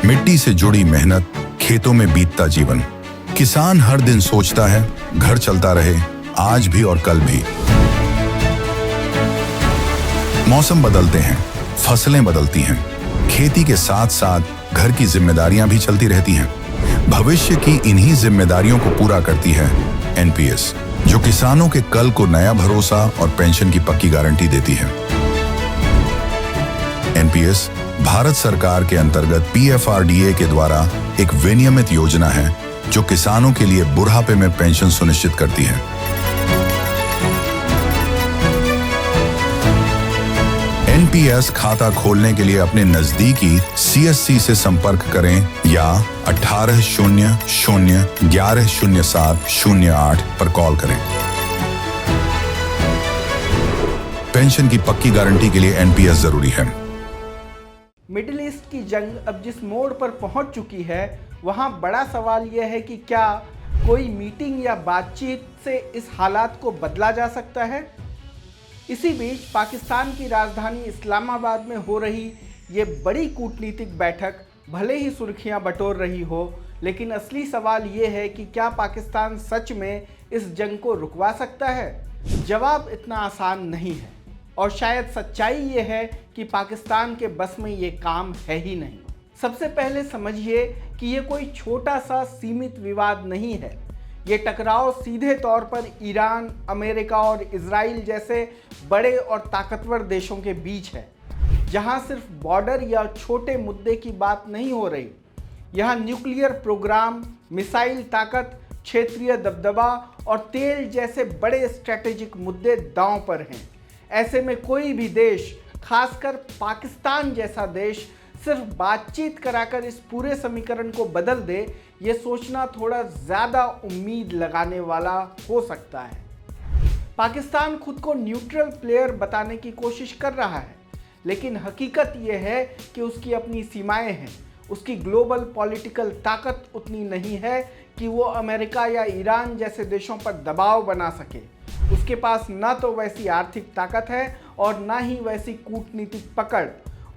मिट्टी से जुड़ी मेहनत, खेतों में बीतता जीवन। किसान हर दिन सोचता है घर चलता रहे, आज भी और कल भी। मौसम बदलते हैं, फसलें बदलती हैं, खेती के साथ साथ घर की जिम्मेदारियां भी चलती रहती हैं। भविष्य की इन्हीं जिम्मेदारियों को पूरा करती है एनपीएस, जो किसानों के कल को नया भरोसा और पेंशन की पक्की गारंटी देती है। एनपीएस भारत सरकार के अंतर्गत पीएफआरडीए के द्वारा एक विनियमित योजना है जो किसानों के लिए बुढ़ापे में पेंशन सुनिश्चित करती है। एनपीएस खाता खोलने के लिए अपने नजदीकी सीएससी से संपर्क करें या 1800-1107-08 पर कॉल करें। पेंशन की पक्की गारंटी के लिए एनपीएस जरूरी है। मिडिल ईस्ट की जंग अब जिस मोड़ पर पहुंच चुकी है, वहां बड़ा सवाल यह है कि क्या कोई मीटिंग या बातचीत से इस हालात को बदला जा सकता है। इसी बीच पाकिस्तान की राजधानी इस्लामाबाद में हो रही ये बड़ी कूटनीतिक बैठक भले ही सुर्खियां बटोर रही हो, लेकिन असली सवाल ये है कि क्या पाकिस्तान सच में इस जंग को रुकवा सकता है। जवाब इतना आसान नहीं है और शायद सच्चाई ये है कि पाकिस्तान के बस में ये काम है ही नहीं। सबसे पहले समझिए कि ये कोई छोटा सा सीमित विवाद नहीं है। ये टकराव सीधे तौर पर ईरान, अमेरिका और इजराइल जैसे बड़े और ताकतवर देशों के बीच है, जहां सिर्फ बॉर्डर या छोटे मुद्दे की बात नहीं हो रही। यहाँ न्यूक्लियर प्रोग्राम, मिसाइल ताकत, क्षेत्रीय दबदबा और तेल जैसे बड़े स्ट्रैटेजिक मुद्दे दांव पर हैं। ऐसे में कोई भी देश, खासकर पाकिस्तान जैसा देश, सिर्फ बातचीत कराकर इस पूरे समीकरण को बदल दे, ये सोचना थोड़ा ज़्यादा उम्मीद लगाने वाला हो सकता है। पाकिस्तान खुद को न्यूट्रल प्लेयर बताने की कोशिश कर रहा है, लेकिन हकीकत ये है कि उसकी अपनी सीमाएं हैं। उसकी ग्लोबल पॉलिटिकल ताकत उतनी नहीं है कि वो अमेरिका या ईरान जैसे देशों पर दबाव बना सके। उसके पास ना तो वैसी आर्थिक ताकत है और ना ही वैसी कूटनीतिक पकड़,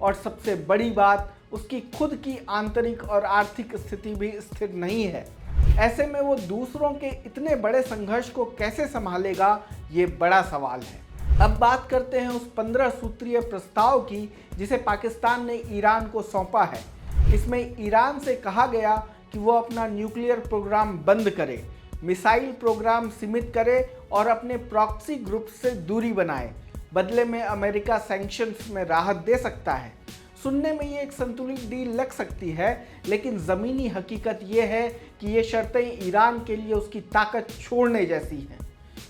और सबसे बड़ी बात, उसकी खुद की आंतरिक और आर्थिक स्थिति भी स्थिर नहीं है। ऐसे में वो दूसरों के इतने बड़े संघर्ष को कैसे संभालेगा, ये बड़ा सवाल है। अब बात करते हैं उस 15 सूत्रीय प्रस्ताव की जिसे पाकिस्तान ने ईरान को सौंपा है। इसमें ईरान से कहा गया कि वो अपना न्यूक्लियर प्रोग्राम बंद करे, मिसाइल प्रोग्राम सीमित करे और अपने प्रॉक्सी ग्रुप से दूरी बनाए। बदले में अमेरिका सैंक्शंस में राहत दे सकता है। सुनने में ये एक संतुलित डील लग सकती है, लेकिन ज़मीनी हकीकत ये है कि ये शर्तें ईरान के लिए उसकी ताकत छोड़ने जैसी हैं।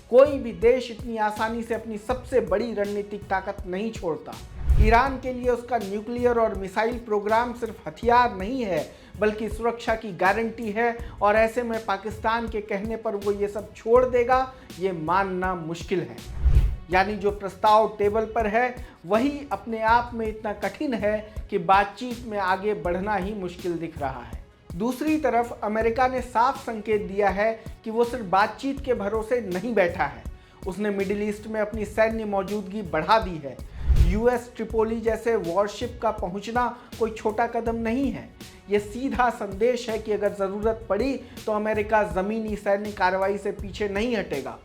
कोई भी देश इतनी आसानी से अपनी सबसे बड़ी रणनीतिक ताकत नहीं छोड़ता। ईरान के लिए उसका न्यूक्लियर और मिसाइल प्रोग्राम सिर्फ हथियार नहीं है, बल्कि सुरक्षा की गारंटी है, और ऐसे में पाकिस्तान के कहने पर वो ये सब छोड़ देगा, ये मानना मुश्किल है। यानी जो प्रस्ताव टेबल पर है वही अपने आप में इतना कठिन है कि बातचीत में आगे बढ़ना ही मुश्किल दिख रहा है। दूसरी तरफ अमेरिका ने साफ संकेत दिया है कि वो सिर्फ बातचीत के भरोसे नहीं बैठा है। उसने मिडिल ईस्ट में अपनी सैन्य मौजूदगी बढ़ा दी है। यूएस ट्रिपोली जैसे वॉरशिप का पहुंचना कोई छोटा कदम नहीं है। ये सीधा संदेश है कि अगर ज़रूरत पड़ी तो अमेरिका ज़मीनी सैन्य कार्रवाई से पीछे नहीं हटेगा।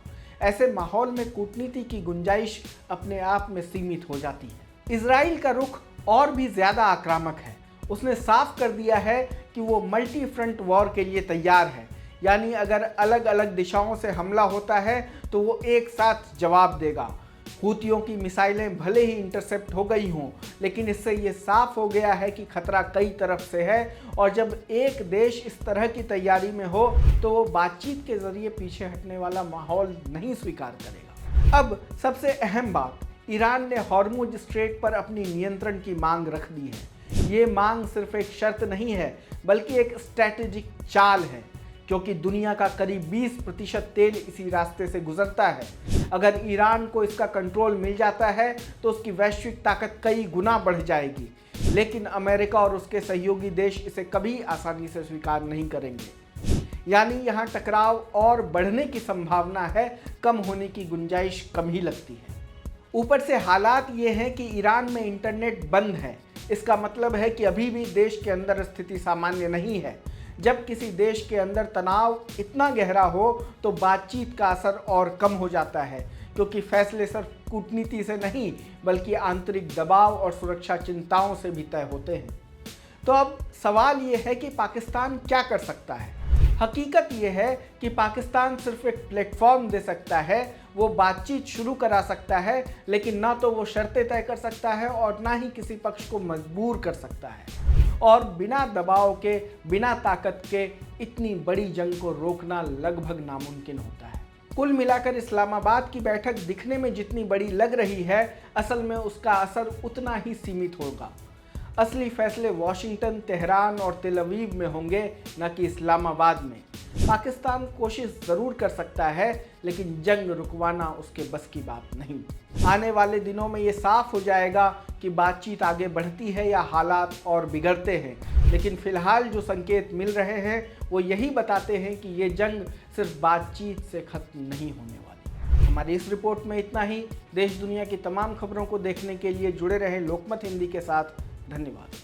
ऐसे माहौल में कूटनीति की गुंजाइश अपने आप में सीमित हो जाती है। इजराइल का रुख और भी ज़्यादा आक्रामक है। उसने साफ कर दिया है कि वो मल्टी फ्रंट वॉर के लिए तैयार है। यानी अगर अलग अलग दिशाओं से हमला होता है तो वो एक साथ जवाब देगा। हूतियों की मिसाइलें भले ही इंटरसेप्ट हो गई हों, लेकिन इससे ये साफ हो गया है कि खतरा कई तरफ से है, और जब एक देश इस तरह की तैयारी में हो तो वो बातचीत के जरिए पीछे हटने वाला माहौल नहीं स्वीकार करेगा। अब सबसे अहम बात, ईरान ने हॉर्मुज स्ट्रेट पर अपनी नियंत्रण की मांग रख दी है। ये मांग सिर्फ एक शर्त नहीं है, बल्कि एक स्ट्रैटेजिक चाल है, क्योंकि दुनिया का करीब 20% तेल इसी रास्ते से गुजरता है। अगर ईरान को इसका कंट्रोल मिल जाता है तो उसकी वैश्विक ताकत कई गुना बढ़ जाएगी, लेकिन अमेरिका और उसके सहयोगी देश इसे कभी आसानी से स्वीकार नहीं करेंगे। यानी यहाँ टकराव और बढ़ने की संभावना है, कम होने की गुंजाइश कम ही लगती है। ऊपर से हालात ये हैं कि ईरान में इंटरनेट बंद है, इसका मतलब है कि अभी भी देश के अंदर स्थिति सामान्य नहीं है। जब किसी देश के अंदर तनाव इतना गहरा हो तो बातचीत का असर और कम हो जाता है, क्योंकि फैसले सिर्फ कूटनीति से नहीं बल्कि आंतरिक दबाव और सुरक्षा चिंताओं से भी तय होते हैं। तो अब सवाल ये है कि पाकिस्तान क्या कर सकता है। हकीकत ये है कि पाकिस्तान सिर्फ एक प्लेटफॉर्म दे सकता है, वो बातचीत शुरू करा सकता है, लेकिन ना तो वो शर्तें तय कर सकता है और ना ही किसी पक्ष को मजबूर कर सकता है। और बिना दबाव के, बिना ताकत के इतनी बड़ी जंग को रोकना लगभग नामुमकिन होता है। कुल मिलाकर इस्लामाबाद की बैठक दिखने में जितनी बड़ी लग रही है, असल में उसका असर उतना ही सीमित होगा। असली फैसले वॉशिंगटन, तेहरान और तेल अवीव में होंगे, न कि इस्लामाबाद में। पाकिस्तान कोशिश ज़रूर कर सकता है, लेकिन जंग रुकवाना उसके बस की बात नहीं। आने वाले दिनों में ये साफ हो जाएगा कि बातचीत आगे बढ़ती है या हालात और बिगड़ते हैं। लेकिन फिलहाल जो संकेत मिल रहे हैं वो यही बताते हैं कि ये जंग सिर्फ बातचीत से खत्म नहीं होने वाली। हमारी इस रिपोर्ट में इतना ही। देश दुनिया की तमाम खबरों को देखने के लिए जुड़े रहें लोकमत हिंदी के साथ। धन्यवाद।